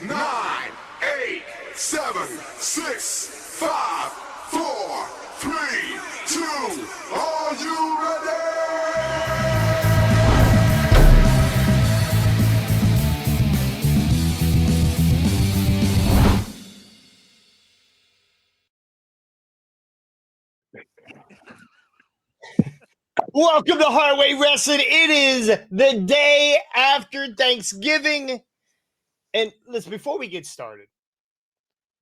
9, 8, 7, 6, 5, 4, 3, 2. Are you ready? Welcome to Highway Wrestling. It is the day after Thanksgiving. And listen, before we get started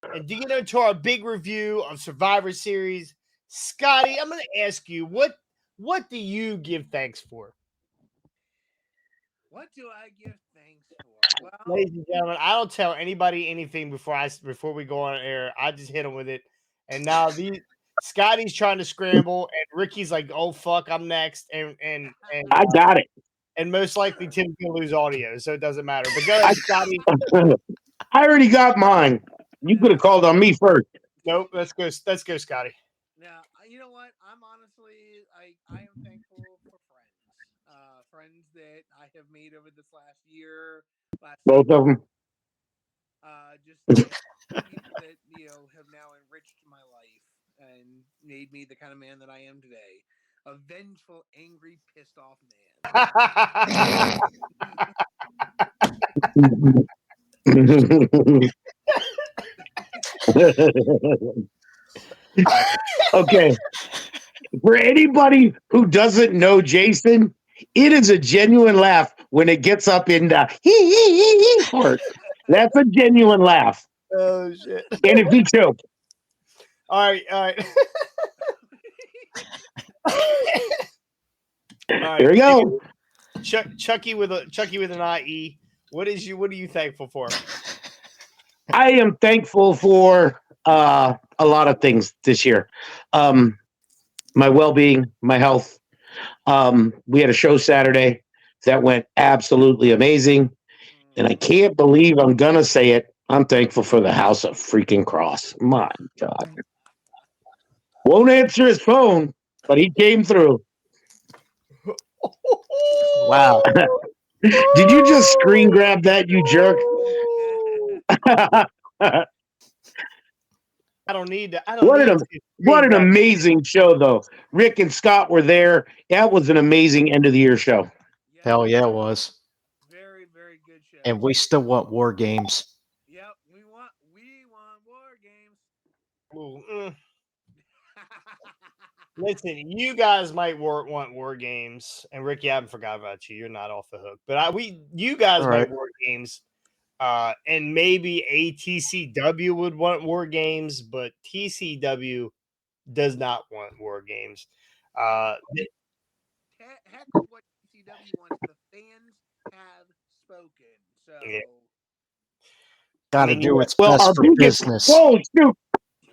and digging into our big review of Survivor Series, Scotty, I'm going to ask you, what do you give thanks for? What do I give thanks for? Well, Ladies and gentlemen, I don't tell anybody anything before we go on air. I just hit them with it. And now Scotty's trying to scramble, and Ricky's like, "Oh fuck, I'm next," and I got it. and most likely Tim's gonna lose audio, so it doesn't matter. But go ahead, Scotty. I already got mine. You could have called on me first. Nope, let's go, Scotty. now you know what? I'm honestly, I am thankful for friends that I have made over this last year, Both of them. just people that have now enriched my life and made me the kind of man that I am today. A vengeful, angry, pissed off man. Okay. For anybody who doesn't know Jason, it is a genuine laugh when it gets up in the hee part. That's a genuine laugh. Oh shit! And if he choked. All right. All right, Here we go. Chucky with an IE. What are you thankful for? I am thankful for a lot of things this year. My well-being, my health. We had a show Saturday that went absolutely amazing. And I can't believe I'm going to say it. I'm thankful for the House of Freaking Cross. My God. Won't answer his phone, but he came through. Wow. Did you just screen grab that, you jerk? I don't need to. What an amazing show, though. Rick and Scott were there. That was an amazing end of the year show. Hell yeah, it was. Very, very good show. And we still want war games. Yep, we want war games. Ooh, Listen, you guys might want war games, and Ricky, I haven't forgot about you. You're not off the hook, but you guys might war games, and maybe ATCW would want war games, but TCW does not want war games. Heck of what TCW wants. The fans have spoken, so. Yeah. Got to do what's best for business. Oh, shoot.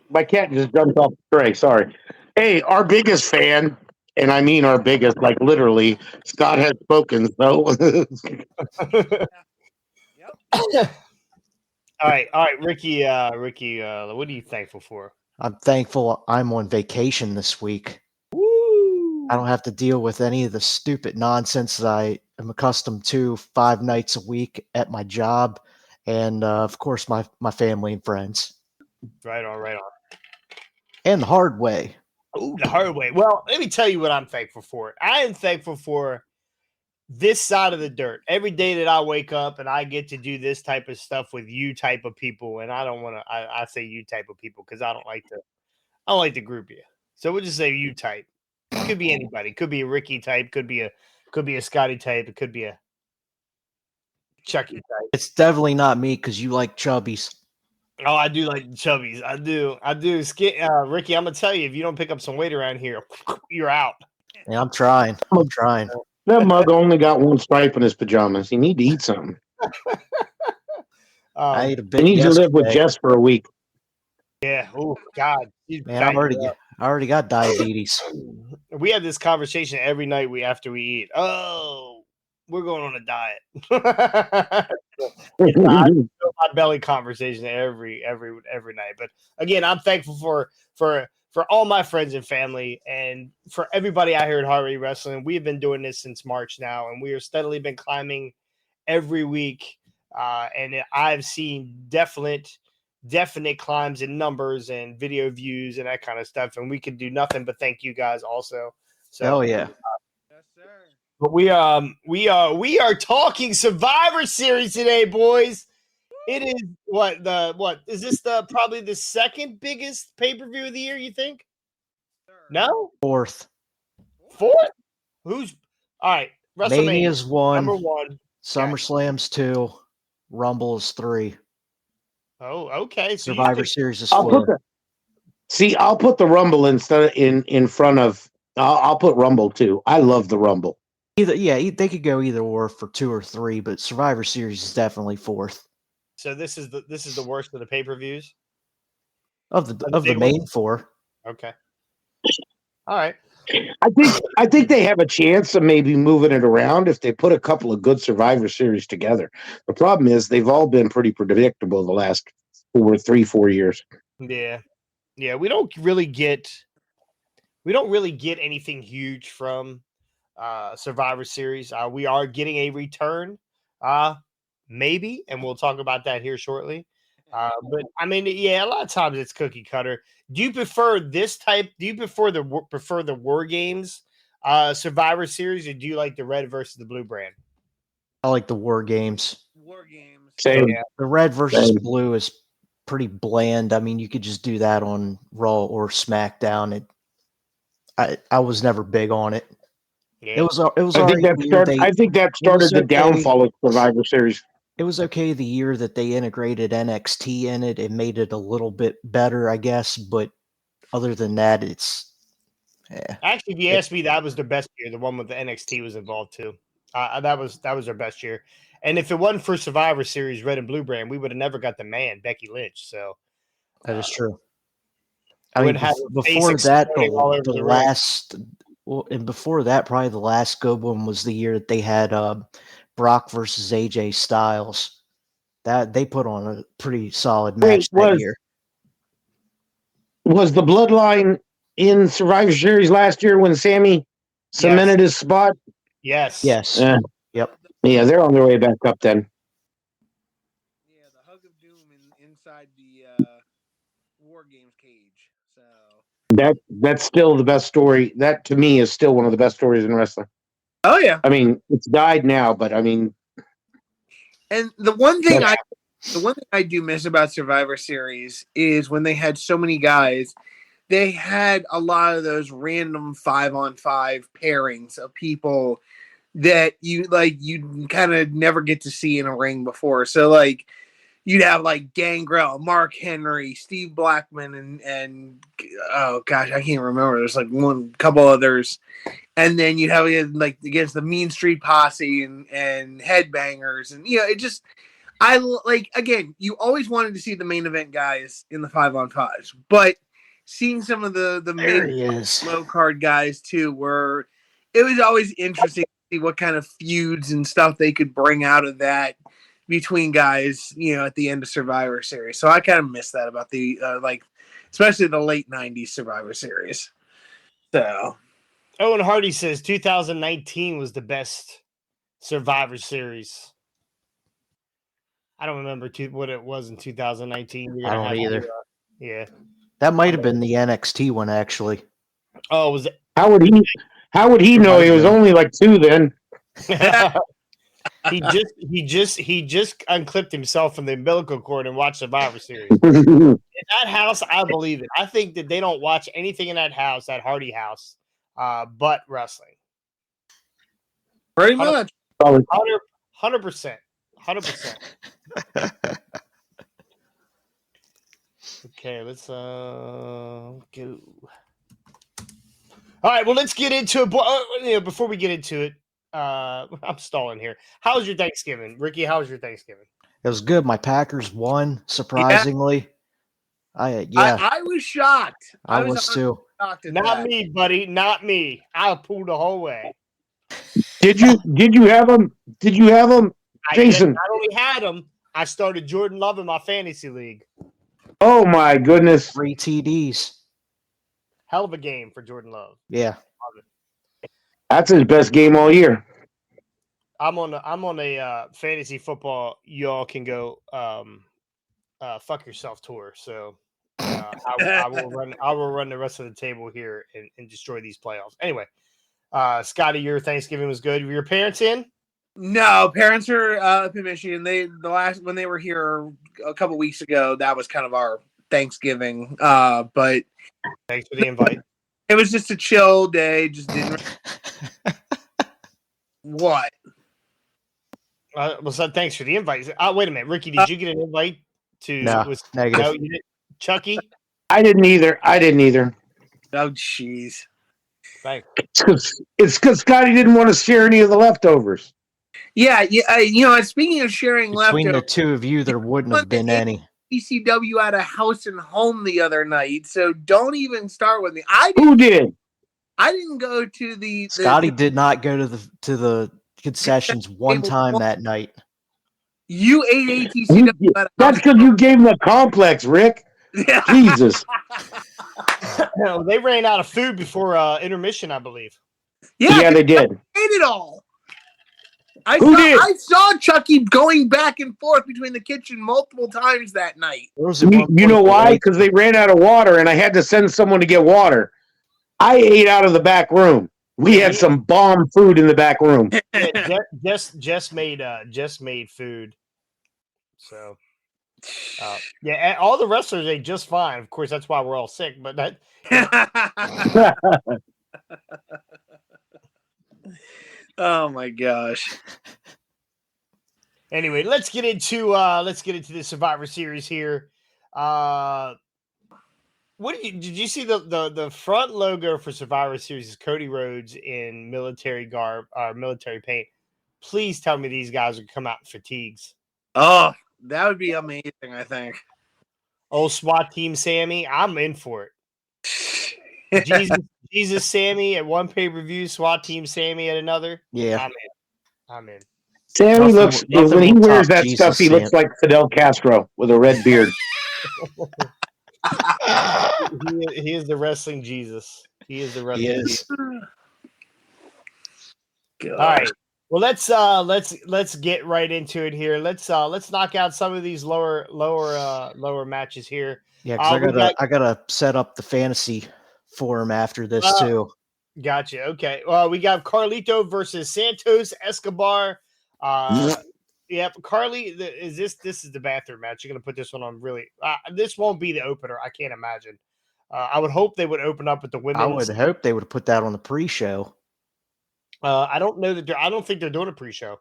My cat just jumped off the tray. Sorry. Hey, our biggest fan, and I mean our biggest, like literally, Scott has spoken. So, Yep. All right, Ricky. What are you thankful for? I'm thankful I'm on vacation this week. Woo! I don't have to deal with any of the stupid nonsense that I am accustomed to 5 nights a week at my job, and of course my family and friends. Right on. And the hard way. Oh, the hard way. Well, let me tell you what I'm thankful for. I am thankful for this side of the dirt. Every day that I wake up and I get to do this type of stuff with you type of people, and I don't want to. I say you type of people because I don't like to group you. So we'll just say you type. It could be anybody. It could be a Ricky type. Could be a Scotty type. It could be a Chucky type. It's definitely not me because you like chubbies. Oh, I do like chubbies. I do. Ricky, I'm gonna tell you, if you don't pick up some weight around here, you're out. Yeah, I'm trying. that mug only got one stripe in his pajamas. He need to eat something. I ate a bit. He needs to live with Jess for a week. Yeah. Oh God. Man, I already got diabetes. We have this conversation every night after we eat. Oh, we're going on a diet. My belly conversation every night. But again, I'm thankful for all my friends and family, and for everybody out here at Highway Wrestling. We have been doing this since March now, and we are steadily been climbing every week. and I've seen definite climbs in numbers and video views and that kind of stuff. And we can do nothing but thank you guys also. So, Oh yeah. Yes, sir. but we are talking Survivor Series today, boys. It is what is this probably the second biggest pay-per-view of the year, you think? Sir. No? Fourth. Fourth? Who's all right? WrestleMania Mania's 1. number 1. SummerSlam's 2. Rumble is 3. Oh, okay. So Survivor Series is I'll 4. put the Rumble in front of. I'll put Rumble too. I love the Rumble. They could go either or for 2 or 3, but Survivor Series is definitely 4th So this is the worst of the pay-per-views of the main 4. Okay. All right. I think they have a chance of maybe moving it around if they put a couple of good Survivor Series together. The problem is they've all been pretty predictable the last 4 years. Yeah. Yeah, we don't really get anything huge from Survivor Series. We are getting a return, maybe, and we'll talk about that here shortly. But I mean, yeah, a lot of times it's cookie cutter. Do you prefer this type? Do you prefer the War Games Survivor Series, or do you like the red versus the blue brand? I like the War Games. War Games. Same. Yeah. The red versus Same. blue is pretty bland. I mean, you could just do that on Raw or SmackDown. I was never big on it. Yeah. It was I think that started the downfall of Survivor Series. It was okay the year that they integrated NXT in it. It made it a little bit better, I guess. But other than that, it's Actually, if you ask me, that was the best year. The one with the NXT was involved too. That was their best year. And if it wasn't for Survivor Series Red and Blue brand, we would have never got the man Becky Lynch. So that is true. I mean, have before that, all over the the ring. last, well, and before that, probably the last good one was the year that they had Brock versus AJ Styles. That they put on a pretty solid match that year. Was the Bloodline in Survivor Series last year when Sammy cemented his spot? Yes. Yes. Yep. Yeah, they're on their way back up then. Yeah, the hug of doom inside the War Games cage. So That's still the best story. That to me is still one of the best stories in wrestling. Oh yeah. I mean, it's died now, but I mean, and the one thing I do miss about Survivor Series is when they had so many guys, they had a lot of those random 5-on-5 pairings of people that you kind of never get to see in a ring before. So like you'd have like Gangrel, Mark Henry, Steve Blackman, and oh gosh, I can't remember. There's like couple others. And then you'd have like against the Mean Street Posse and Headbangers. And it just again, you always wanted to see the main event guys in the 5-on-5s, but seeing some of the low card guys too it was always interesting to see what kind of feuds and stuff they could bring out of that between guys, at the end of Survivor Series. So I kind of miss that about the especially the late 90s Survivor Series. So Owen Hardy says 2019 was the best Survivor Series. I don't remember what it was in 2019. I don't either. Yeah. That might have been the NXT one, actually. Oh, was it? How would he know? He was only like 2 then. he just unclipped himself from the umbilical cord and watched Survivor Series. In that house, I believe it. I think that they don't watch anything in that house, that Hardy house, but wrestling. Pretty much. 100%. 100%. Okay, let's go. All right, well, let's get into it. Before we get into it, I'm stalling here. How was your Thanksgiving, Ricky? How was your Thanksgiving? It was good. My Packers won, surprisingly. Yeah. I was shocked. I was too. Not me, buddy. Not me. I pulled the whole way. Did you have them? Did you have them, Jason? I not only had them, I started Jordan Love in my fantasy league. Oh my goodness! 3 TDs. Hell of a game for Jordan Love. Yeah. That's his best game all year. I'm on a fantasy football. Y'all can go fuck yourself tour. So I will run the rest of the table here and destroy these playoffs. Anyway, Scotty, your Thanksgiving was good. Were your parents in? No, parents are up in Michigan. When they were here a couple weeks ago, that was kind of our Thanksgiving. But Thanks for the invite. it was just a chill day. Just didn't. What? Well, so thanks for the invite. Wait a minute, Ricky, did you get an invite to? No, negative. No, you didn't? Chucky? I didn't either. Oh, jeez. Thanks. It's because Scotty didn't want to share any of the leftovers. Yeah. Speaking of sharing Between the leftovers, two of you, there wouldn't have been any. ECW at a house and home the other night, so don't even start with me. Who did? I didn't go to the Scotty did not go to the concessions one time that night. You ate ATCW at a That's house. because you gave him a complex, Rick. Jesus. No, they ran out of food before intermission, I believe. Yeah, They did. Ate it all. I saw Chucky going back and forth between the kitchen multiple times that night. You know why? Because they ran out of water, and I had to send someone to get water. I ate out of the back room. We had some bomb food in the back room. Yeah, just made food. So, yeah, all the wrestlers ate just fine. Of course, that's why we're all sick. But that. Oh my gosh. Anyway, let's get into the Survivor Series here. Did you see the front logo for Survivor Series is Cody Rhodes in military garb or military paint? Please tell me these guys would come out in fatigues. Oh, that would be amazing, I think. Old SWAT team Sammy, I'm in for it. Jesus Sammy at one pay-per-view, SWAT team Sammy at another. Yeah. I'm in. Sammy looks when he wears that stuff, he looks like Fidel Castro with a red beard. He is the wrestling Jesus. He is the wrestling Jesus. All right. Well, let's get right into it here. Let's knock out some of these lower matches here. Yeah, because I gotta set up the fantasy forum after this too. Gotcha. Okay. Well, we got Carlito versus Santos Escobar. Yep, Carly. This is the bathroom match? You're gonna put this one on really? This won't be the opener. I can't imagine. I would hope they would open up with the women's. I would hope they would put that on the pre-show. I don't know that I don't think they're doing a pre-show.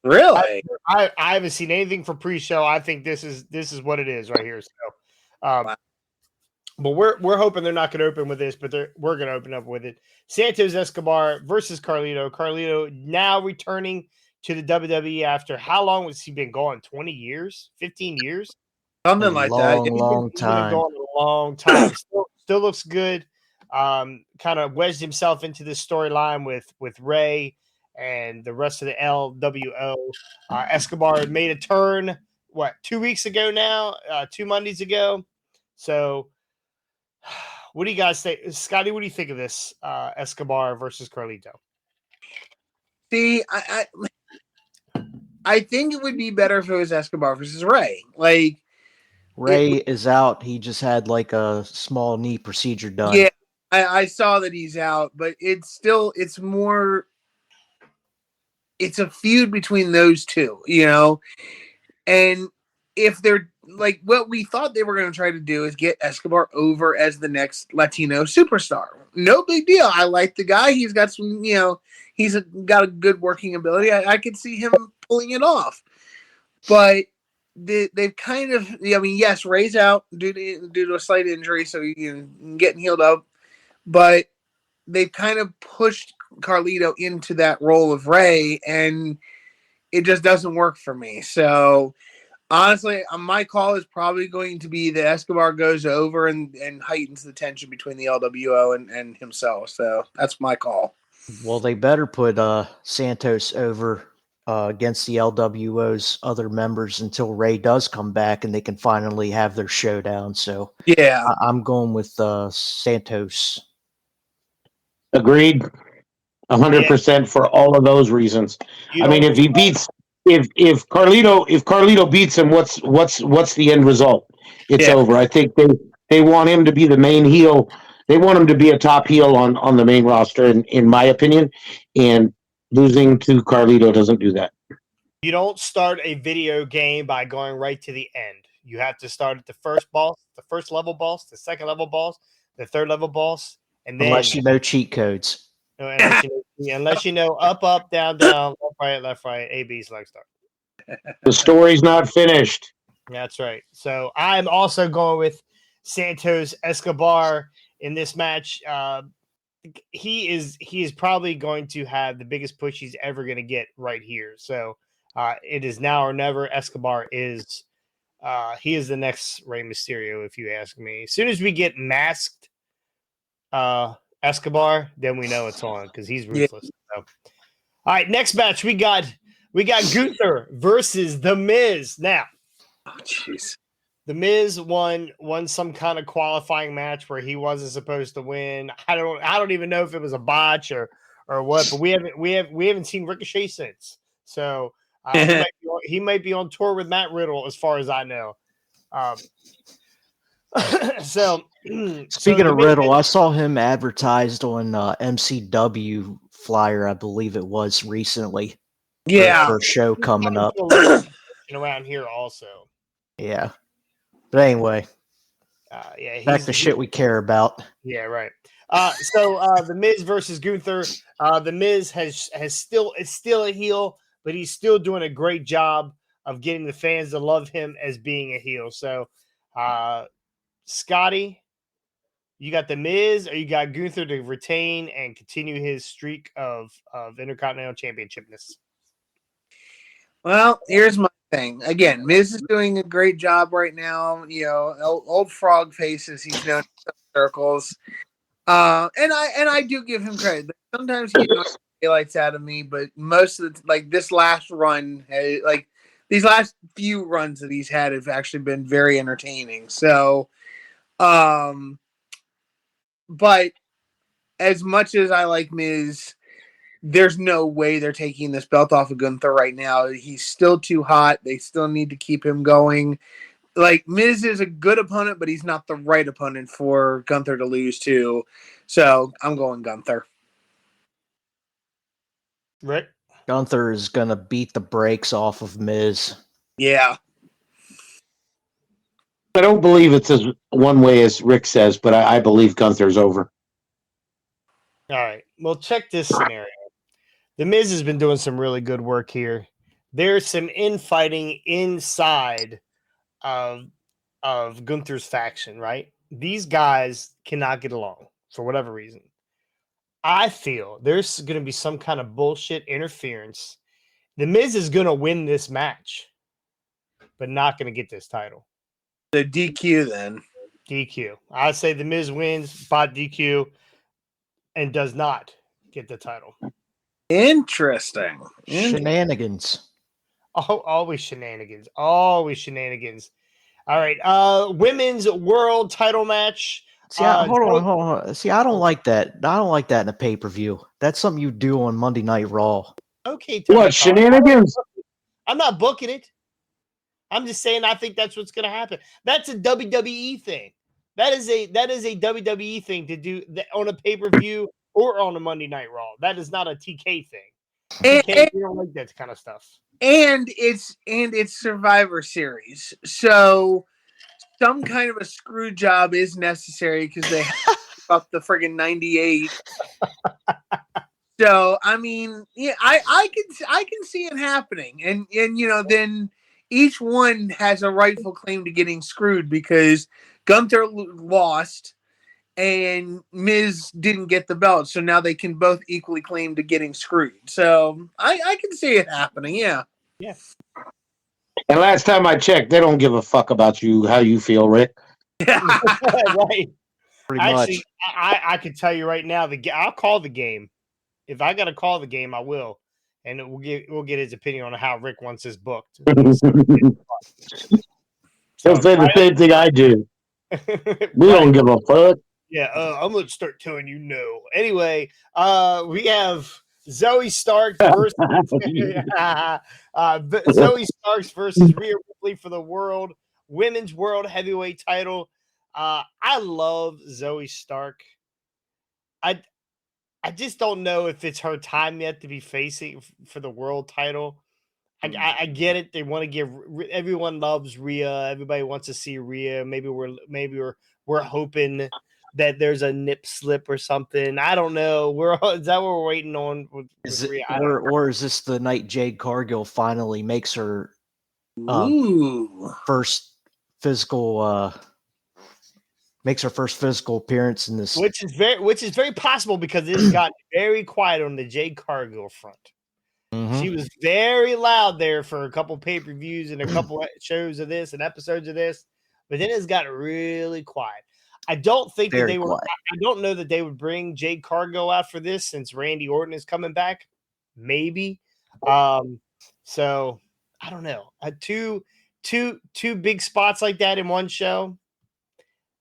Really? I haven't seen anything for pre-show. I think this is what it is right here. So, but we're hoping they're not going to open with this, but we're going to open up with it. Santos Escobar versus Carlito. Carlito now returning to the WWE after how long has he been gone? 20 years? 15 years? Something like that. Long time. He's been gone a long time. Still looks good. Kind of wedged himself into this storyline with Ray and the rest of the LWO. Escobar made a turn, 2 weeks ago now? 2 Mondays ago. So, what do you guys think? Scotty, what do you think of this Escobar versus Carlito? See, I think it would be better if it was Escobar versus Ray. Like, Ray is out. He just had like a small knee procedure done. Yeah, I saw that he's out, but it's a feud between those two, and if they're like what we thought they were going to try to do is get Escobar over as the next Latino superstar. No big deal. I like the guy. He's got some, he's got a good working ability. I could see him pulling it off, but they've kind of, yes, Ray's out due to a slight injury, so getting healed up, but they've kind of pushed Carlito into that role of Ray, and it just doesn't work for me. So honestly, my call is probably going to be that Escobar goes over and heightens the tension between the LWO and himself. So that's my call. Well, they better put Santos over against the LWO's other members until Ray does come back and they can finally have their showdown. So yeah, I'm going with Santos. Agreed. 100% for all of those reasons. You I mean, don't. if he beats, if Carlito beats him, what's the end result? It's Yeah. over. I think they want him to be the main heel. They want him to be a top heel on the main roster, in my opinion. And losing to Carlito doesn't do that. You don't start a video game by going right to the end. You have to start at the first boss, the first level boss, the second level boss, the third level boss, and then Unless you know cheat codes. unless you know up, down, left, right, A, B, select, start. The story's not finished. That's right. So I'm also going with Santos Escobar in this match. He is probably going to have the biggest push he's ever going to get right here. So it is now or never. Escobar is he is the next Rey Mysterio, if you ask me. As soon as we get masked Escobar, then we know it's on because he's ruthless. So, all right, next match we got Gunther versus The Miz. Now, Oh, jeez. The Miz won some kind of qualifying match where he wasn't supposed to win. I don't even know if it was a botch or what, but we haven't seen Ricochet since. So he might be on tour with Matt Riddle, as far as I know. So Speaking of Riddle, I saw him advertised on MCW flyer, I believe it was recently. Yeah. For a show coming up. Around here also. Yeah. But anyway, back to shit we care about. Yeah, right. So The Miz versus Gunther. The Miz is still a heel, but he's still doing a great job of getting the fans to love him as being a heel. So, Scotty, you got The Miz, or you got Gunther to retain and continue his streak of Intercontinental Championshipness? Well, here's my thing. Again, Miz is doing a great job right now. You know, old frog faces. He's known in circles. And I do give him credit. Sometimes he annoys the daylights out of me, but most of this last run, these last few runs that he's had have actually been very entertaining. So, but as much as I like Miz, there's no way they're taking this belt off of Gunther right now. He's still too hot. They still need to keep him going. Miz is a good opponent, but he's not the right opponent for Gunther to lose to. So I'm going Gunther. Rick? Gunther is going to beat the brakes off of Miz. Yeah. I don't believe it's as one way as Rick says, but I believe Gunther's over. All right. Well, check this scenario. The Miz has been doing some really good work here. There's some infighting inside of Gunther's faction, right? These guys cannot get along for whatever reason. I feel there's going to be some kind of bullshit interference. The Miz is going to win this match, but not going to get this title. The DQ then. DQ. I say The Miz wins by DQ and does not get the title. Interesting. Shenanigans. Oh, always shenanigans. Always shenanigans. All right. Women's world title match. See, hold on. See, I don't like that. I don't like that in a pay-per-view. That's something you do on Monday Night Raw. Okay. What, shenanigans? I'm not booking it. I'm just saying I think that's what's going to happen. That's a WWE thing. That is a WWE thing to do on a pay-per-view or on a Monday Night Raw. That is not a TK thing. TK, we don't like that kind of stuff. And it's Survivor Series. So some kind of a screw job is necessary because they have up the friggin' 98. So I mean, yeah, I can see it happening. And then each one has a rightful claim to getting screwed because Gunther lost and Miz didn't get the belt. So now they can both equally claim to getting screwed. So I can see it happening. Yeah. Yeah. And last time I checked, they don't give a fuck about you, how you feel, Rick. Right. Pretty Actually, much. I can tell you right now, I'll call the game. If I got to call the game, I will. And we'll get his opinion on how Rick wants his booked. He'll say the same thing I do. We don't give a fuck. Yeah, I'm gonna start telling you no. Anyway, we have Zoe Starks versus Zoe Starks versus Rhea Ripley for the women's world heavyweight title. I love Zoe Stark. I I just don't know if it's her time yet to be facing for the world title. I get it. They want to give everyone loves Rhea. Everybody wants to see Rhea. Maybe we're hoping that there's a nip slip or something. I don't know. Is that what we're waiting on with Is it, Rhea? I don't know. or is this the night Jade Cargill finally makes her Ooh. first physical appearance in this? Which is very possible because it has gotten very quiet on the Jade Cargill front. Mhm. She was very loud there for a couple pay-per-views and a couple shows of this and episodes of this, but then it's got really quiet. I don't think that Very they were. quiet. I don't know that they would bring Jade Cargill out for this since Randy Orton is coming back. Maybe. So I don't know. Two big spots like that in one show.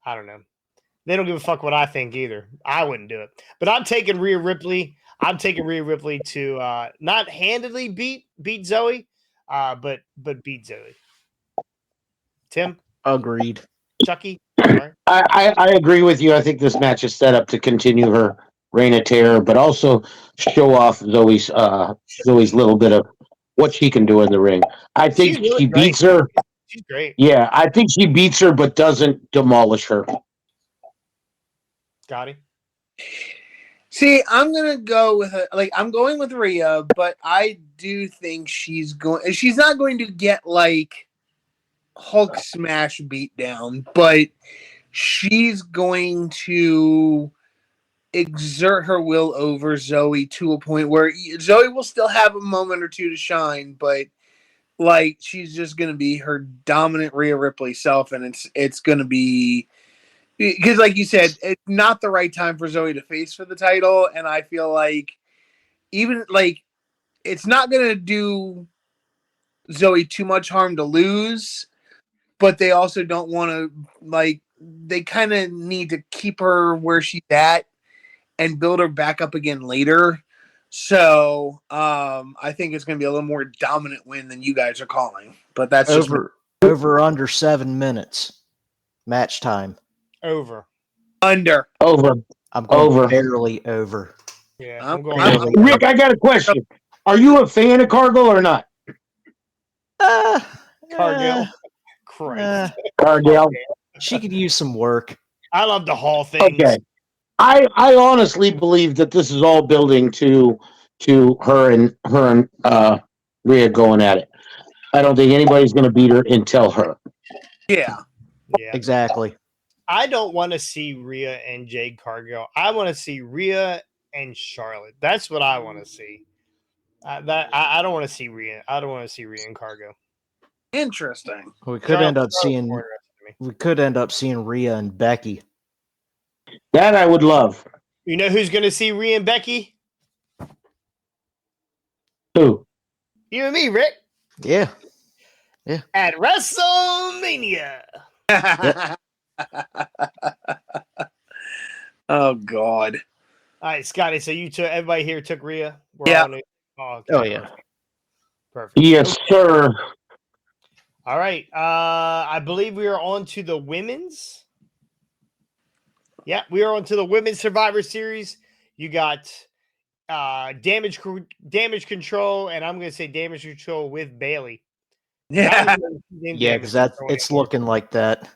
I don't know. They don't give a fuck what I think either. I wouldn't do it. But I'm taking Rhea Ripley. I'm taking Rhea Ripley to not handedly beat Zoe, but beat Zoe. Tim, Agreed. Chucky, sorry. I agree with you. I think this match is set up to continue her reign of terror, but also show off Zoe's little bit of what she can do in the ring. I think She's really she great. beats her. She's great. Yeah, I think she beats her, but doesn't demolish her. Scotty. See, I'm gonna go with I'm going with Rhea, but I do think she's not going to get like Hulk smash beat down, but she's going to exert her will over Zoe to a point where Zoe will still have a moment or two to shine, but like she's just gonna be her dominant Rhea Ripley self, and it's gonna be because, like you said, it's not the right time for Zoe to face for the title, and I feel like even like it's not gonna do Zoe too much harm to lose, but they also don't want to they kind of need to keep her where she's at and build her back up again later. So I think it's going to be a little more dominant win than you guys are calling. But that's over under 7 minutes match time. Over. Under. Over. I'm going Over. barely over. Yeah, I'm I'm going. barely Rick, I got a question. Are you a fan of Cargill or not? Cargill. Christ. Cargill. She could use some work. I love the Hall things. Okay. I honestly believe that this is all building to her and Rhea going at it. I don't think anybody's going to beat her until her. Yeah. Yeah. Exactly. I don't want to see Rhea and Jade Cargill. I want to see Rhea and Charlotte. That's what I want to see. I don't want to see Rhea. I don't want to see Rhea and Cargill. Interesting. We could end up seeing Rhea and Becky. That I would love. You know who's going to see Rhea and Becky? Who? You and me, Rick. Yeah. At WrestleMania. Oh God. All right, Scotty. So everybody here took Rhea. Yeah. Oh yeah. Perfect. Yes, sir. All right. I believe we are on to the women's. Yeah, we are on to the women's Survivor Series. You got damage control, and I'm going to say damage control with Bailey. Yeah. Yeah, because it's looking like that.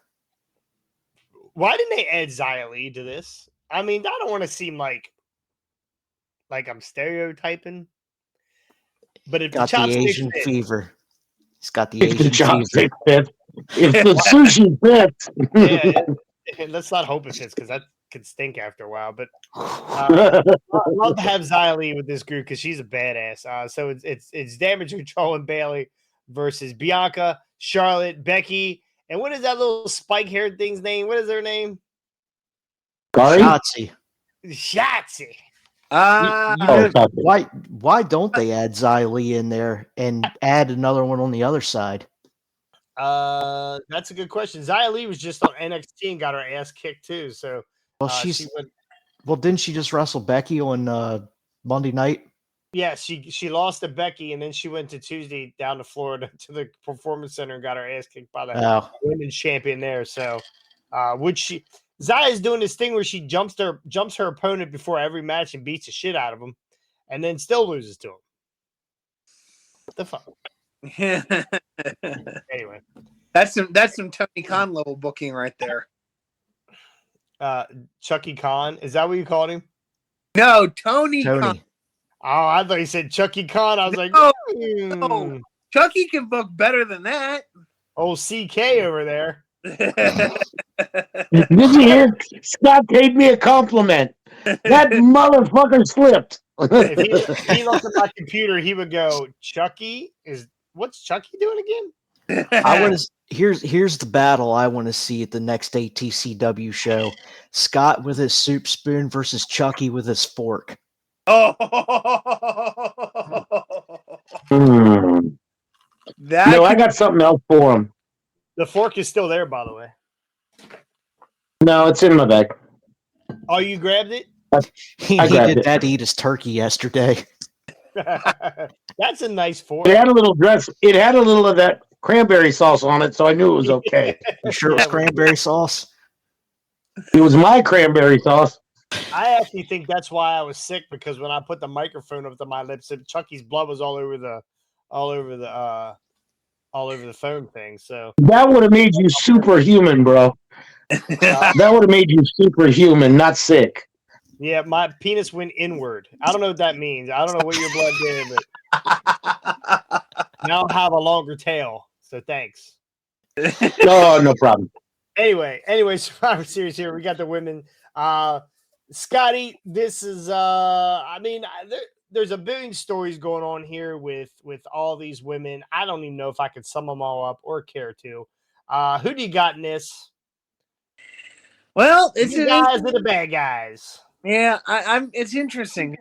Why didn't they add Xia Li to this? I mean, I don't want to seem like I'm stereotyping, but if Got the Asian fever. He's got the If the Asian chopstick fever. fits. If the sushi fits. yeah, let's not hope it fits because that could stink after a while. But I'd love to have Xia Li with this group because she's a badass. So it's damage control and Bailey versus Bianca, Charlotte, Becky, and what is that little spike-haired thing's name? What is their name? Shotzi. Shotzi. Why don't they add Xia Li in there and add another one on the other side? That's a good question. Xia Li was just on NXT and got her ass kicked too. So Well, didn't she just wrestle Becky on Monday night? Yeah, she lost to Becky, and then she went to Tuesday down to Florida to the Performance Center and got her ass kicked by the women's champion there. So, Zaya's doing this thing where she jumps her opponent before every match and beats the shit out of him, and then still loses to him. What the fuck? Anyway, that's some Tony Khan level booking right there. Chucky Khan, is that what you called him? No, Tony Khan. Oh, I thought you said Chucky Khan. I was like, no. Chucky can book better than that. Oh, CK over there. Did you hear? Scott paid me a compliment. That motherfucker slipped. If he looked at my computer, he would go, what's Chucky doing again? Here's the battle I want to see at the next ATCW show. Scott with his soup spoon versus Chucky with his fork. Oh, I got something else for him. The fork is still there, by the way. No, it's in my bag. Oh, you grabbed it? He did that to eat his turkey yesterday. That's a nice fork. It had a little It had a little of that cranberry sauce on it, so I knew it was okay. You sure it was cranberry sauce? It was my cranberry sauce. I actually think that's why I was sick, because when I put the microphone up to my lips, Chucky's blood was all over the phone thing. So that would have made you superhuman, bro. That would have made you superhuman, not sick. Yeah, my penis went inward. I don't know what that means. I don't know what your blood did, but now I have a longer tail. So thanks. Oh, no problem. Anyway, Survivor Series here. We got the women. Scotty, this is there's a billion stories going on here with all these women. I don't even know if I could sum them all up or care to. Who do you got in this? Well, it's the guys and the bad guys. Yeah, it's interesting.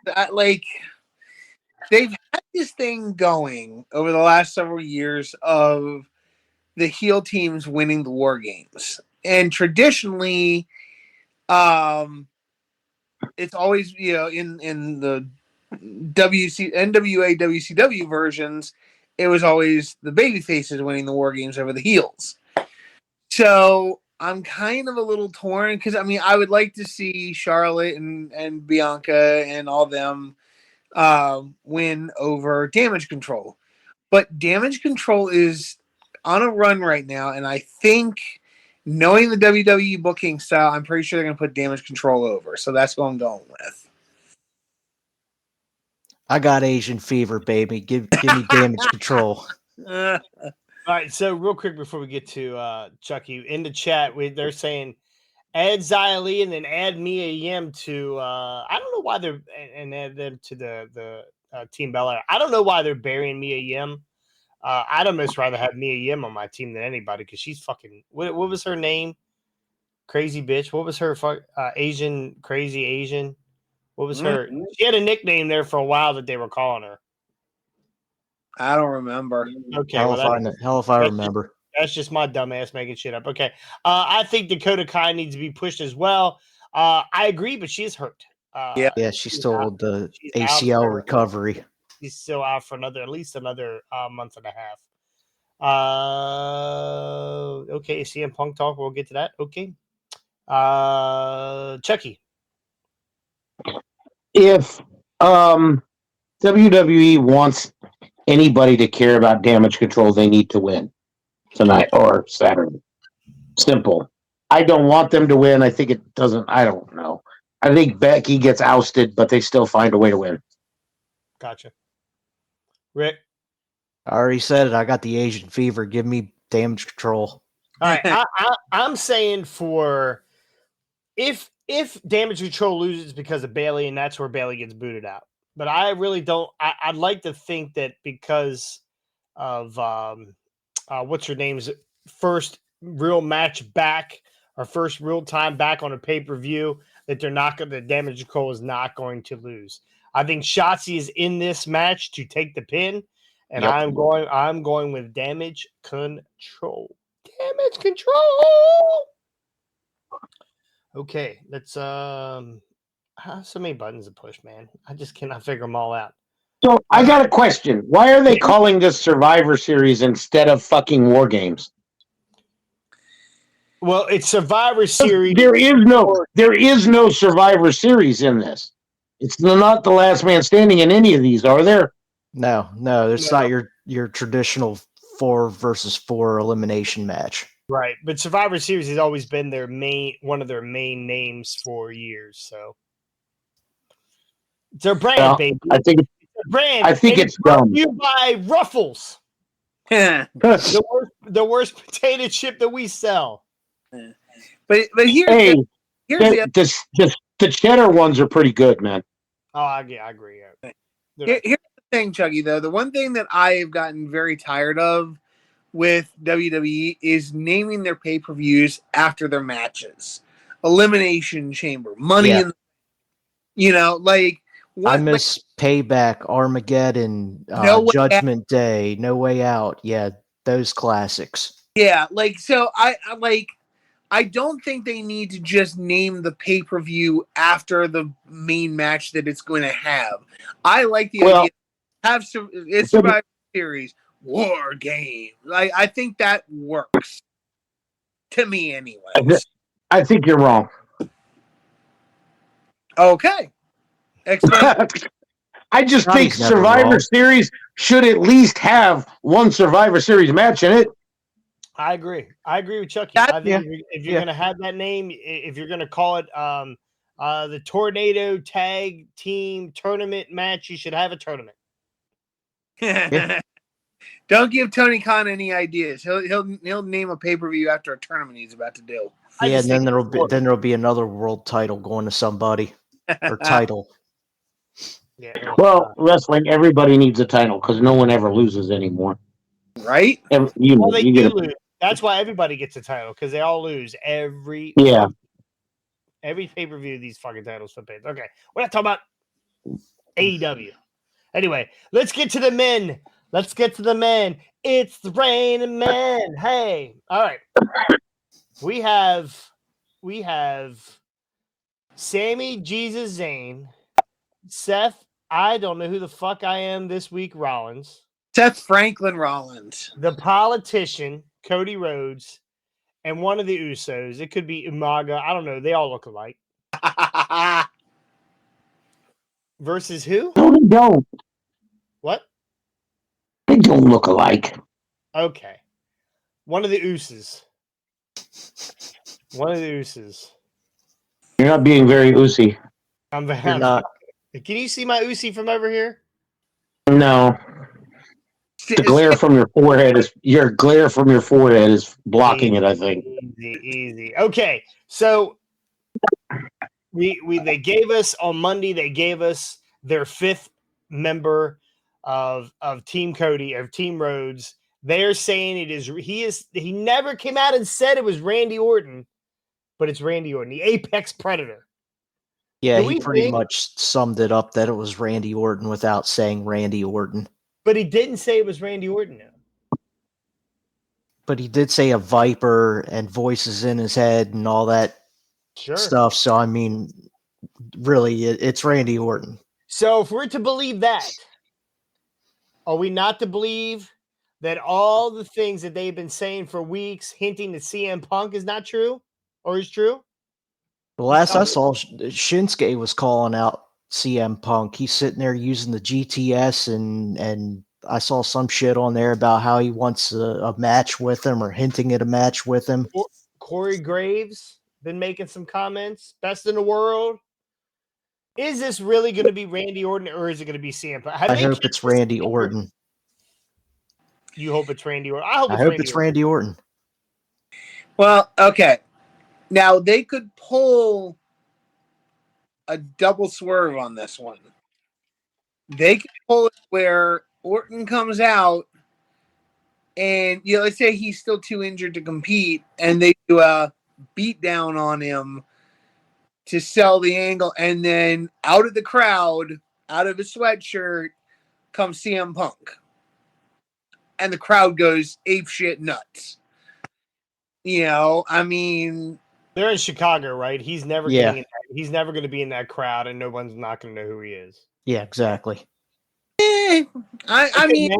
They've had this thing going over the last several years of the heel teams winning the war games, and traditionally, it's always in the NWA WCW versions, it was always the baby faces winning the war games over the heels. So I'm kind of a little torn, because I would like to see Charlotte and Bianca and all them win over Damage Control, but Damage Control is on a run right now, and I think, knowing the WWE booking style, I'm pretty sure they're going to put Damage Control over. So that's what I'm going with. I got Asian fever, baby. Give me Damage Control. All right, so real quick before we get to Chucky, in the chat, they're saying add Xia Li and then add Mia Yim to I don't know why they're and add them to the Team Belair. I don't know why they're burying Mia Yim. I'd almost rather have Mia Yim on my team than anybody, because she's fucking. What was her name? Crazy bitch. What was her Asian? Crazy Asian. What was her? She had a nickname there for a while that they were calling her. I don't remember. Okay, hell if I remember. That's just my dumb ass making shit up. Okay, I think Dakota Kai needs to be pushed as well. I agree, but she's hurt. Yeah, she's still with the ACL recovery. She's still out for at least another month and a half. Okay, CM Punk talk. We'll get to that. Okay. Chucky. If WWE wants anybody to care about Damage Control, they need to win tonight or Saturday. Simple. I don't want them to win. I think it doesn't. I don't know. I think Becky gets ousted, but they still find a way to win. Gotcha. Rick? I already said it. I got the Asian fever. Give me Damage Control. All right. I'm saying for if Damage Control loses because of Bailey, and that's where Bailey gets booted out. But I really don't. I'd like to think that because of what's her name's first real match back, or first real time back on a pay-per-view, that they're not going. The Damage Control is not going to lose. I think Shotzi is in this match to take the pin, and yep. I'm going with Damage Control. Damage Control. Okay, let's I have so many buttons to push, man. I just cannot figure them all out. So I got a question. Why are they calling this Survivor Series instead of fucking War Games? Well, it's Survivor Series. There is no Survivor Series in this. It's not the last man standing in any of these, are there? No, it's not your traditional 4 versus 4 elimination match. Right, but Survivor Series has always been one of their main names for years. So it's their brand, Well, baby. I think It's their brand. I think and it's dumb. You buy Ruffles, the worst potato chip that we sell. but here's Hey, the the cheddar ones are pretty good, man. Oh, I agree. Yeah. here's the thing, Chuggy. Though the one thing that I have gotten very tired of with WWE is naming their pay-per-views after their matches. Elimination Chamber, Money in, like what? I miss Payback, Armageddon, No Way Judgment Day, No Way Out. Yeah, those classics. Yeah, so I don't think they need to just name the pay-per-view after the main match that it's going to have. I like the idea it's Survivor Series War Game. Like I think that works to me anyway. I think you're wrong. Okay. Explain. I just think Survivor Series should at least have one Survivor Series match in it. I agree with Chucky. I think if you're going to have that name, if you're going to call it the Tornado Tag Team Tournament match, you should have a tournament. Don't give Tony Khan any ideas. He'll name a pay-per-view after a tournament he's about to do. Yeah, and then there'll be another world title going to somebody or title. Yeah. Well, wrestling, everybody needs a title because no one ever loses anymore. Right? They do lose. That's why everybody gets a title because they all lose every pay-per-view. These fucking titles for pay. Okay, we're not talking about AEW. Anyway, let's get to the men. It's the Rain of Men. Hey, all right. We have Sammy Jesus Zayn, Seth. I don't know who the fuck I am this week. Rollins, Seth Franklin Rollins, the politician Cody Rhodes, and one of the Usos. It could be Umaga. I don't know. They all look alike. Versus who? No, they don't. What? They don't look alike. Okay. One of the Usos. You're not being very Usi. I'm not. Can you see my Usi from over here? No. The glare from your forehead is blocking it, I think. Easy. Okay. So they gave us on Monday, they gave us their 5th member of Team Cody, of Team Rhodes. They're saying he never came out and said it was Randy Orton, but it's Randy Orton, the Apex Predator. Yeah, he pretty much summed it up that it was Randy Orton without saying Randy Orton. But he didn't say it was Randy Orton now. But he did say a Viper and voices in his head and all that stuff. So, I mean, really, it's Randy Orton. So, if we're to believe that, are we not to believe that all the things that they've been saying for weeks, hinting that CM Punk is not true or is true? The last I saw, Shinsuke was calling out CM Punk. He's sitting there using the GTS, and I saw some shit on there about how he wants a match with him or hinting at a match with him. Corey Graves been making some comments. Best in the world. Is this really going to be Randy Orton or is it going to be CM Punk? I hope it's Randy Orton. You hope it's Randy Orton? I hope it's Randy Orton. Well, okay. Now, they could pull a double swerve on this one. They could pull it where Orton comes out and, let's say he's still too injured to compete and they do a beat down on him to sell the angle. And then out of the crowd, out of his sweatshirt, comes CM Punk. And the crowd goes apeshit nuts. I mean... They're in Chicago, right? He's never Yeah. getting in he's never going to be in that crowd, and no one's not going to know who he is. Yeah, exactly. I mean,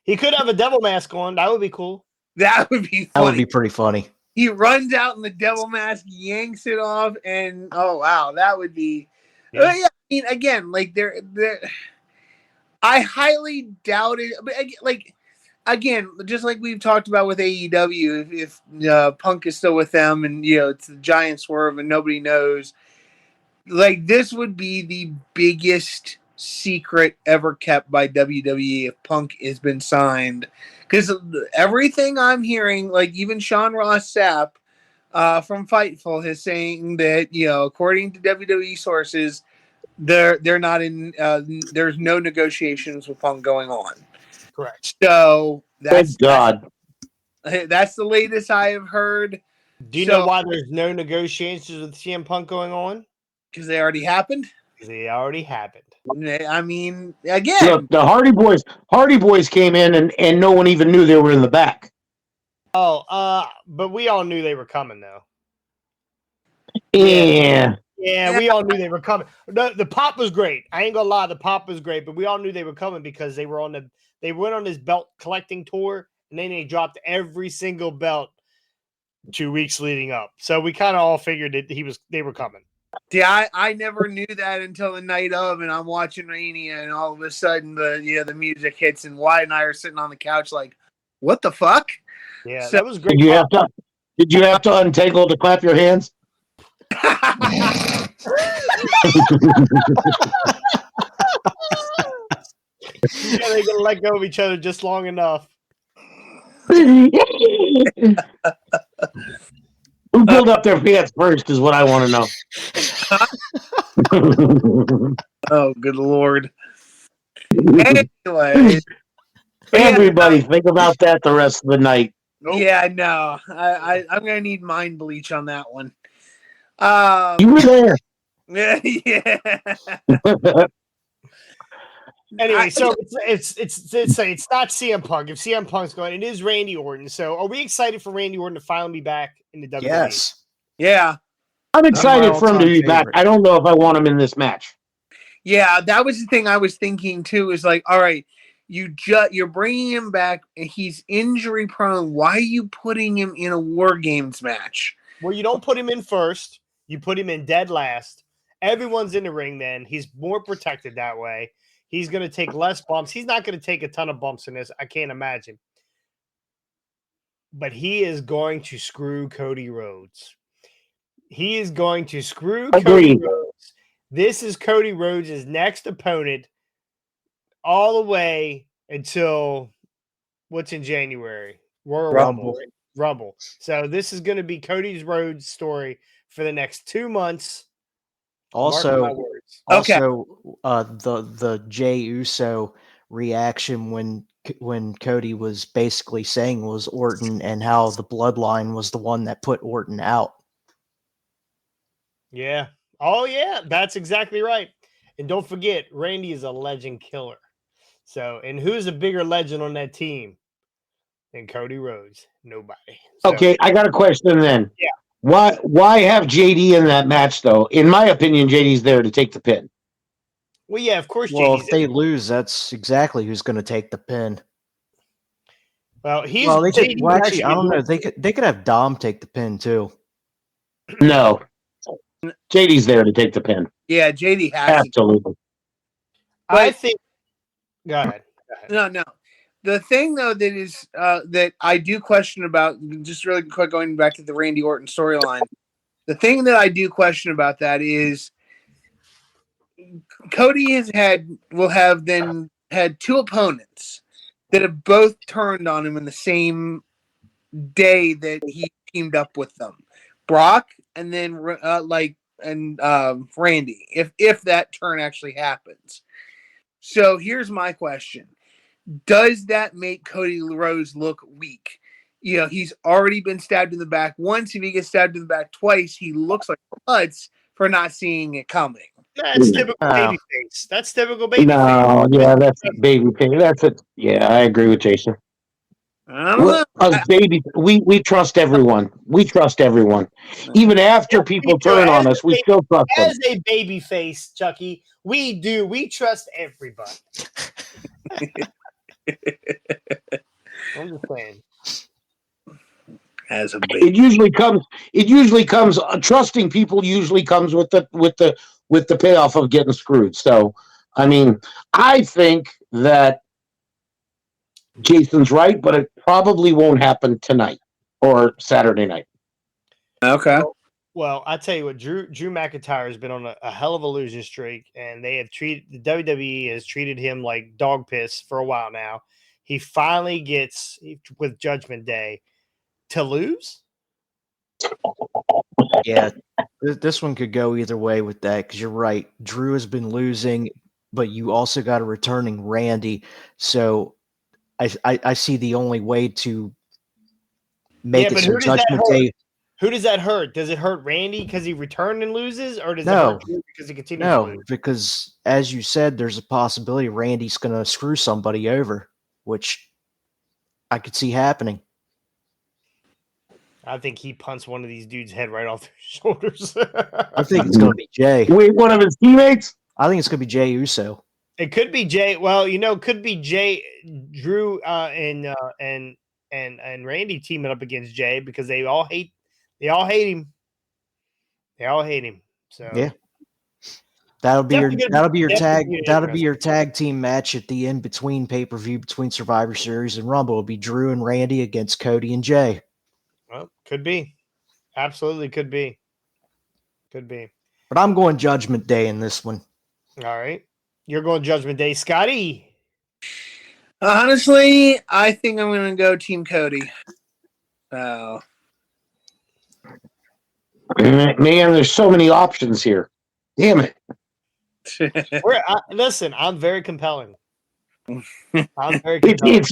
He could have a devil mask on. That would be cool. that would be funny. That would be pretty funny. He runs out in the devil mask, yanks it off, and oh wow, that would be. Yeah. Yeah, I mean, again, like they're. I highly doubt it, but like again, just like we've talked about with AEW, if Punk is still with them, and it's the giant swerve, and nobody knows, like this would be the biggest secret ever kept by WWE if Punk has been signed, because everything I'm hearing, like even Sean Ross Sapp from Fightful is saying that according to WWE sources, they're not in. There's no negotiations with Punk going on. Correct. So Thank God. That's the latest I have heard. Do you know why there's no negotiations with CM Punk going on? Because they already happened. They already happened. I mean, again, Look, the Hardy Boys came in and no one even knew they were in the back. Oh, but we all knew they were coming, though. Yeah. Yeah, we all knew they were coming. The pop was great. I ain't gonna lie, the pop was great, but we all knew they were coming because they went on this belt collecting tour, and then they dropped every single belt 2 weeks leading up. So we kind of all figured that they were coming. Yeah, I never knew that until the night of, and I'm watching Mania, and all of a sudden the music hits, and Wyatt and I are sitting on the couch like, what the fuck? Yeah, So, that was great. Did you have to untangle to clap your hands? Yeah, they can let go of each other just long enough. Who pulled up their pants first is what I want to know. Oh, good Lord. Anyway. Everybody, think about that the rest of the night. Yeah, no. I'm going to need mind bleach on that one. You were there. Yeah. Anyway, so it's not CM Punk. If CM Punk's going, it is Randy Orton. So are we excited for Randy Orton to finally be back in the WWE? Yes. Yeah. I'm excited for him to be back. favorite. I don't know if I want him in this match. Yeah, that was the thing I was thinking too. Is like, all right, you're bringing him back, and he's injury prone. Why are you putting him in a War Games match? Well, you don't put him in first. You put him in dead last. Everyone's in the ring then. He's more protected that way. He's going to take less bumps. He's not going to take a ton of bumps in this. I can't imagine. But he is going to screw Cody Rhodes. He is going to screw Cody Rhodes. This is Cody Rhodes' next opponent all the way until what's in January? Royal Rumble. Rumble. So this is going to be Cody Rhodes' story for the next 2 months. Also, Okay. the Jey Uso reaction when Cody was basically saying was Orton, and how the bloodline was the one that put Orton out. Yeah. Oh, yeah. That's exactly right. And don't forget, Randy is a legend killer. So, and who's a bigger legend on that team than Cody Rhodes? Nobody. So, Okay, I got a question then. Yeah. Why have JD in that match, though? In my opinion, JD's there to take the pin. Well, yeah, of course. Well, JD's if they lose, that's exactly who's going to take the pin. Well, Actually, I don't know. They could have Dom take the pin too. No. JD's there to take the pin. Yeah, JD has Absolutely. I think. Go ahead. No. The thing, though, that is that I do question about, just really quick, going back to the Randy Orton storyline, the thing that I do question about that is Cody will have then had two opponents that have both turned on him in the same day that he teamed up with them, Brock and then Randy, if that turn actually happens. So here's my question. Does that make Cody Rhodes look weak? He's already been stabbed in the back once. If he gets stabbed in the back twice, he looks like nuts for not seeing it coming. That's typical babyface. That's typical babyface. No, yeah, that's baby face. That's it. Yeah, I agree with Jason. I don't know. Us baby, we trust everyone. We trust everyone. Even after people turn on us, we still trust them. As a baby face, Chucky, we do. We trust everybody. I'm just saying. As a baby. It usually comes trusting people usually comes with the payoff of getting screwed. So I mean, I think that Jason's right, but it probably won't happen tonight or Saturday night. Okay. Well, I tell you what, Drew McIntyre has been on a hell of a losing streak, and they have the WWE has treated him like dog piss for a while now. He finally gets with Judgment Day to lose. Yeah, this one could go either way with that because you're right. Drew has been losing, but you also got a returning Randy. So I see the only way to make it so Judgment Day. Who does that hurt? Does it hurt Randy because he returned and loses, or does it No. hurt Drew because he continues to lose? Because as you said, there's a possibility Randy's going to screw somebody over, which I could see happening. I think he punts one of these dudes' head right off their shoulders. I think it's going to be Jay. Wait, one of his teammates? I think it's going to be Jay Uso. It could be Jay. Well, could be Jay, Drew, and Randy teaming up against Jay because they all hate him. They all hate him. So yeah, that'll be your tag team match at the in between pay-per-view between Survivor Series and Rumble. It'll be Drew and Randy against Cody and Jay. Well, could be. Absolutely could be. Could be. But I'm going Judgment Day in this one. All right. You're going Judgment Day. Scotty? Honestly, I think I'm going to go Team Cody. Oh. Man, there's so many options here. Damn it. Listen, I'm very compelling. I'm very compelling.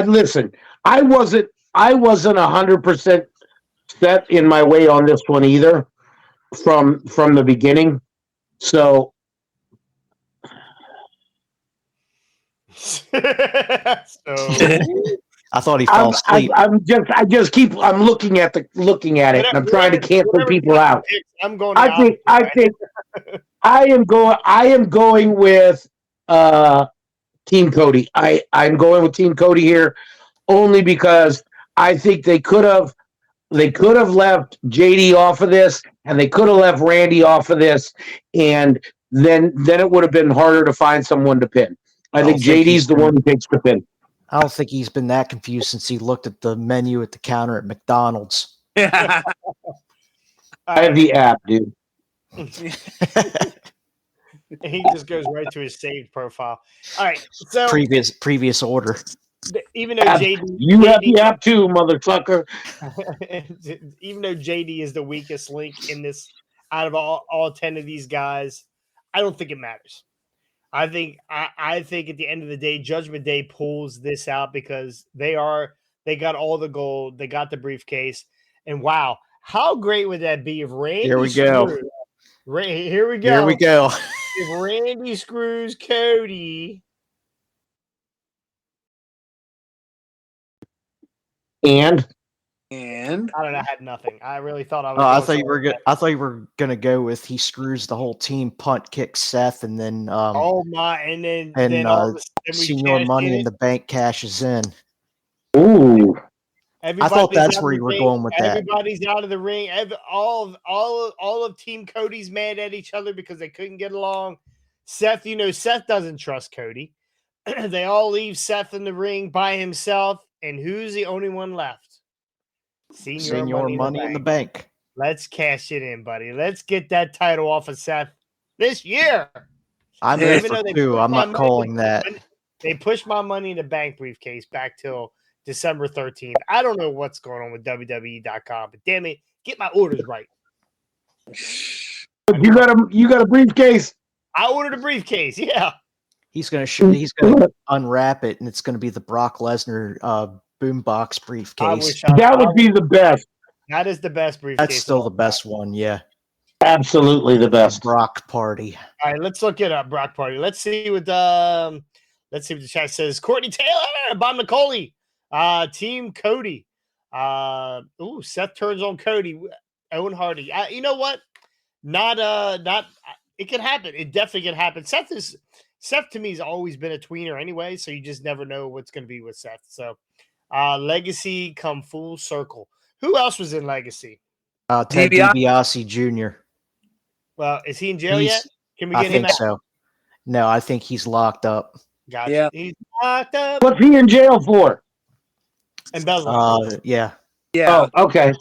Listen, I wasn't 100% set in my way on this one either from the beginning. So I thought he fell asleep. I'm looking at it, and I'm trying to cancel people out. I'm going. I am going with Team Cody. I'm going with Team Cody here only because I think they could have left JD off of this, and they could have left Randy off of this, and then it would have been harder to find someone to pin. I think JD's the one who takes the pin. I don't think he's been that confused since he looked at the menu at the counter at McDonald's. I have the app, dude. He just goes right to his saved profile. All right, so previous order. Even though JD, have the app too, motherfucker. Even though JD is the weakest link in this, out of all 10 of these guys, I don't think it matters. I think at the end of the day, Judgment Day pulls this out because they got all the gold, they got the briefcase, and wow, how great would that be if Randy? Here we go. Here we go. Here we go. If Randy screws Cody, and I don't know. I had nothing. I really thought I was. I thought you were gonna go with he screws the whole team, punt kicks Seth, and then Senior Money in the Bank cashes in. Ooh. I thought that's where you were going with that. Everybody's out of the ring. All of Team Cody's mad at each other because they couldn't get along. Seth, Seth doesn't trust Cody. They all leave Seth in the ring by himself, and who's the only one left? Senior Money in the Bank. Let's cash it in, buddy. Let's get that title off of Seth this year. I'm there for two. I'm not calling that. They pushed my Money in the Bank briefcase back till December 13th. I don't know what's going on with WWE.com, but damn it, get my orders right. You got a briefcase. I ordered a briefcase. Yeah. He's gonna unwrap it, and it's gonna be the Brock Lesnar boombox briefcase. That would be the best. That is the best briefcase. That's still the best one. Yeah. Absolutely the best. Brock Party. All right, let's look it up. Brock Party. Let's see what Let's see what the chat says. Courtney Taylor, Bob McCauley, Team Cody. Seth turns on Cody. Owen Hardy. You know what? Not. It can happen. It definitely can happen. Seth to me has always been a tweener anyway, so you just never know what's going to be with Seth. So, Legacy come full circle. Who else was in Legacy? Ted DiBiase Jr. Well, is he in jail yet? Can we I get him think out? so. No, I think he's locked up. Gotcha. Yeah. He's locked up. What's he in jail for? Embezzlement. Yeah. Yeah. Oh, okay.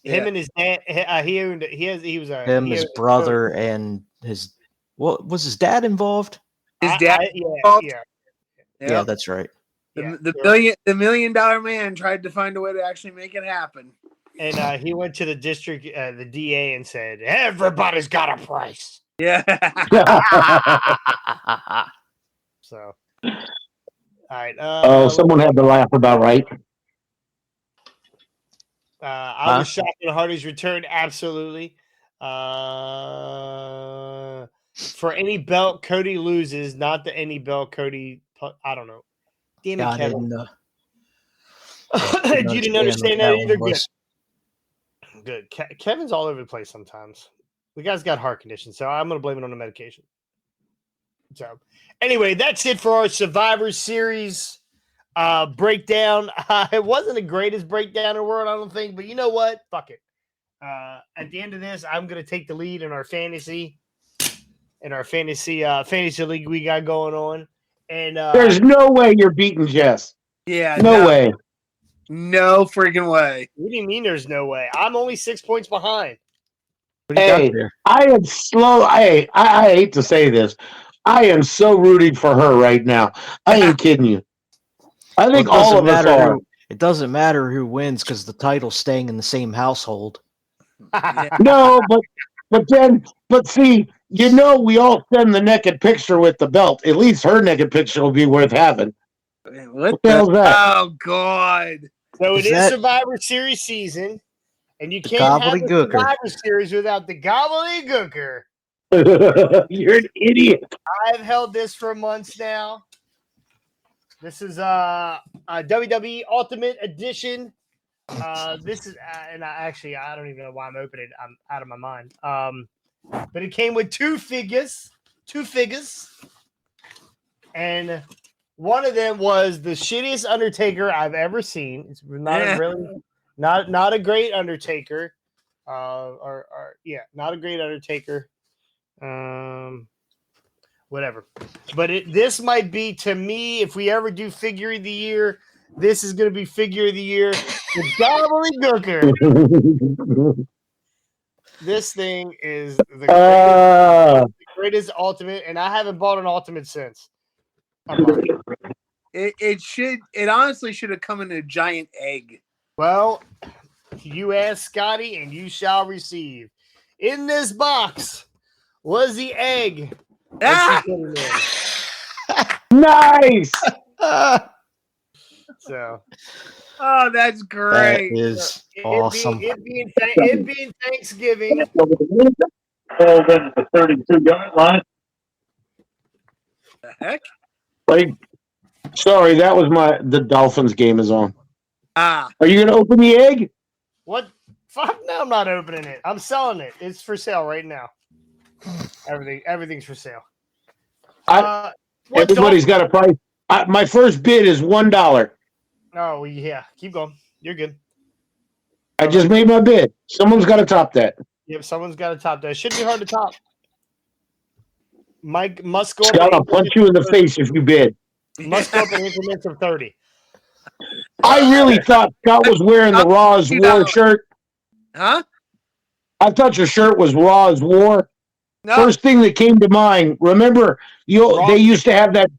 Him and his dad. His brother and his. What was his dad involved? His dad. Yeah, that's right. The $1 million man tried to find a way to actually make it happen. And he went to the district, the DA, and said, "Everybody's got a price." Yeah. So, all right. Someone had to laugh about right. I was shocked at Hardy's return. Absolutely. For any belt Cody loses, not the any belt Cody. I don't know. Damn it, Kevin. You didn't understand that either. Good. Kevin's all over the place sometimes. The guy's got heart condition, so I'm going to blame it on the medication. So, anyway, that's it for our Survivor Series breakdown. It wasn't the greatest breakdown in the world, I don't think, but you know what? Fuck it. At the end of this, I'm going to take the lead in our fantasy league we got going on. And there's no way you're beating Jess. Yeah, no way. No freaking way. What do you mean there's no way? I'm only 6 points behind. Hey, I am slow. I hate to say this. I am so rooting for her right now. I ain't kidding you. I think all of us are. It doesn't matter who wins because the title's staying in the same household. No, but see, we all send the naked picture with the belt. At least her naked picture will be worth having. What the hell's that? Oh, God. So it is Survivor Series season, and you can't have the Survivor Series without the gobbledygooker. You're an idiot. I've held this for months now. This is a WWE Ultimate Edition. This is, and I don't even know why I'm opening it. I'm out of my mind. But it came with two figures, and one of them was the shittiest Undertaker I've ever seen. It's not a great Undertaker. Not a great Undertaker. Whatever. But this might be, to me, if we ever do figure of the year, this is going to be figure of the year. The gobbledygooker. This thing is the greatest ultimate, and I haven't bought an ultimate since. It honestly should have come in a giant egg. Well, you ask Scotty, and you shall receive. In this box was the egg. Nice. So, oh, that's great. That is awesome. It being Thanksgiving. The 32-yard line. The heck? Sorry, that was the Dolphins game is on. Are you going to open the egg? What? Fuck no, I'm not opening it. I'm selling it. It's for sale right now. Everything's for sale. Everybody's got a price. My first bid is $1. Oh, yeah. Keep going. You're good. I just made my bid. Someone's got to top that. Yep, someone's got to top that. It shouldn't be hard to top. Mike must go Scott, I'll punch you in the face if you bid. Must go up in increments of 30. I really thought Scott was wearing the Raw as War shirt. Huh? I thought your shirt was Raw as War. No. First thing that came to mind, remember, they used to have that.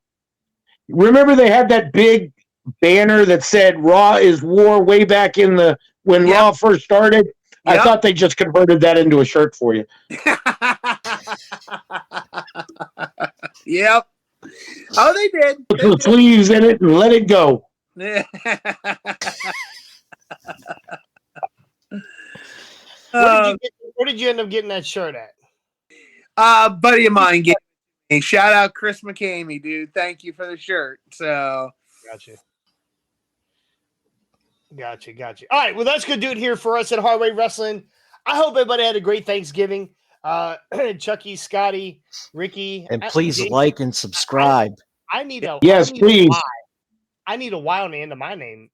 Remember, they had that big banner that said "Raw is War" way back when Raw first started. Yep. I thought they just converted that into a shirt for you. Yep. Oh, they did. Put the sleeves in it and let it go. Where did you end up getting that shirt at? Buddy of mine gave Hey, shout out Chris McCamey, dude. Thank you for the shirt. So Gotcha. All right, well, that's going to do it here for us at Hard Way Wrestling. I hope everybody had a great Thanksgiving. Chucky, Scotty, Ricky. And please like and subscribe. I need a Yes, please. Y. I need a Y on the end of my name.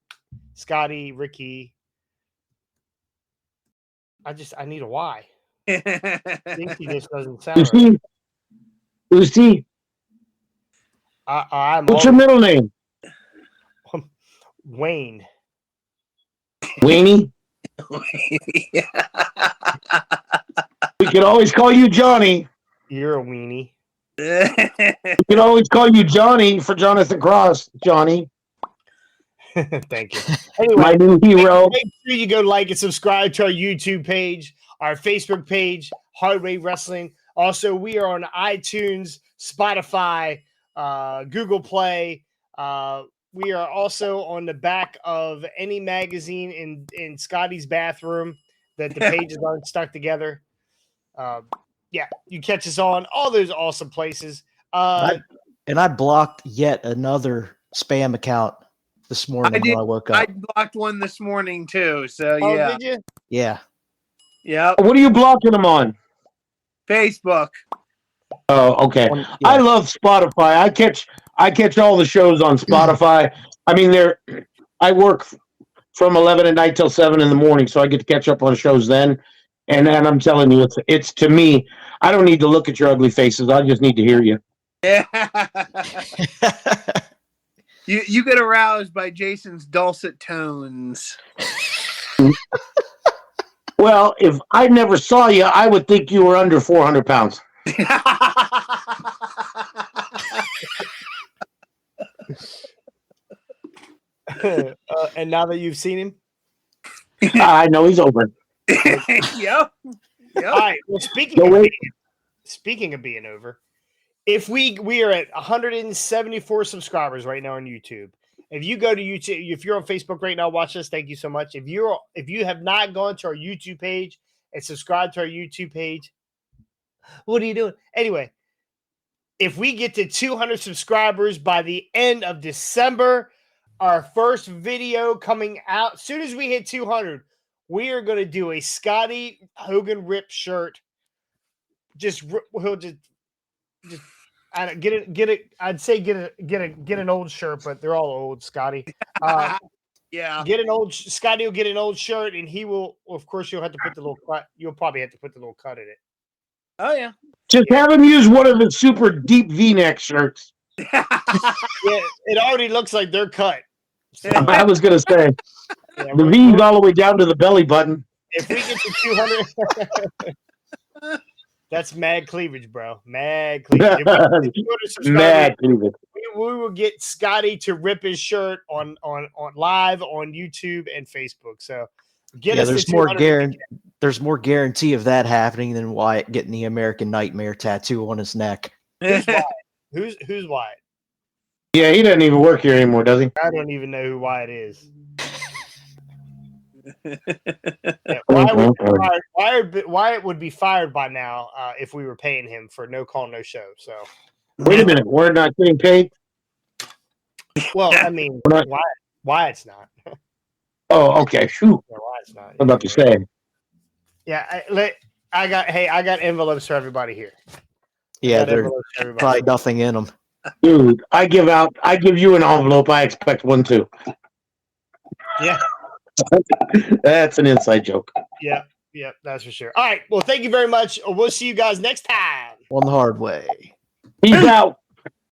Scotty, Ricky. I need a Y. Dinky just doesn't sound right. Lucy, what's your middle name? Wayne. Wayne? We can always call you Johnny. You're a weenie. We can always call you Johnny for Jonathan Cross, Johnny. Thank you. Anyway, my new hero. Make sure you go like and subscribe to our YouTube page, our Facebook page, Hard Way Wrestling. Also, we are on iTunes, Spotify, Google Play. We are also on the back of any magazine in Scotty's bathroom that the pages aren't stuck together. Yeah, you catch us on all those awesome places. And I blocked yet another spam account this morning when I woke up. I blocked one this morning too. So Oh, yeah. did you? Yeah. Yeah. What are you blocking them on? Facebook. Oh, okay. Yeah. I love Spotify. I catch all the shows on Spotify. I mean, I work from 11 at night till 7 in the morning, so I get to catch up on shows then. And I'm telling you, it's to me. I don't need to look at your ugly faces. I just need to hear you. Yeah. You get aroused by Jason's dulcet tones. Well, if I never saw you, I would think you were under 400 pounds. And now that you've seen him, I know he's over. Yep. all right. Well, speaking of being over, if we are at 174 subscribers right now on YouTube. If you go to YouTube, if you're on Facebook right now, watch us. Thank you so much. If you have not gone to our YouTube page and subscribed to our YouTube page, what are you doing? Anyway, if we get to 200 subscribers by the end of December, our first video coming out, as soon as we hit 200, we are going to do a Scotty Hogan Rip shirt. He'll just I don't get it. I'd say get an old shirt, but they're all old, Scotty. Yeah. Scotty will get an old shirt, and he will. Of course, you'll have to put the little cut. You'll probably have to put the little cut in it. Oh yeah. Just have him use one of the super deep V-neck shirts. Yeah, it already looks like they're cut. So, I was going to say, yeah, the V's all the way down to the belly button. if we get to 200, that's mad cleavage, bro. Mad cleavage. If we get to 200 subscribers, Mad cleavage. we will get Scotty to rip his shirt on live on YouTube and Facebook. So there's more guarantee of that happening than Wyatt getting the American Nightmare tattoo on his neck. Who's Wyatt? Who's Wyatt? Yeah, he doesn't even work here anymore, does he? I don't even know who Wyatt is. Yeah, Wyatt would be fired by now if we were paying him for no call, no show. So Wait a minute, we're not getting paid? well, I mean, Wyatt's not. Oh, okay. Phew. Yeah, Wyatt's not. I'm about to say. Yeah, I got envelopes for everybody here. Yeah, there's probably nothing in them. Dude, I give you an envelope. I expect one too. Yeah. That's an inside joke. Yeah, that's for sure. All right. Well, thank you very much. We'll see you guys next time. On the hard way. Peace out.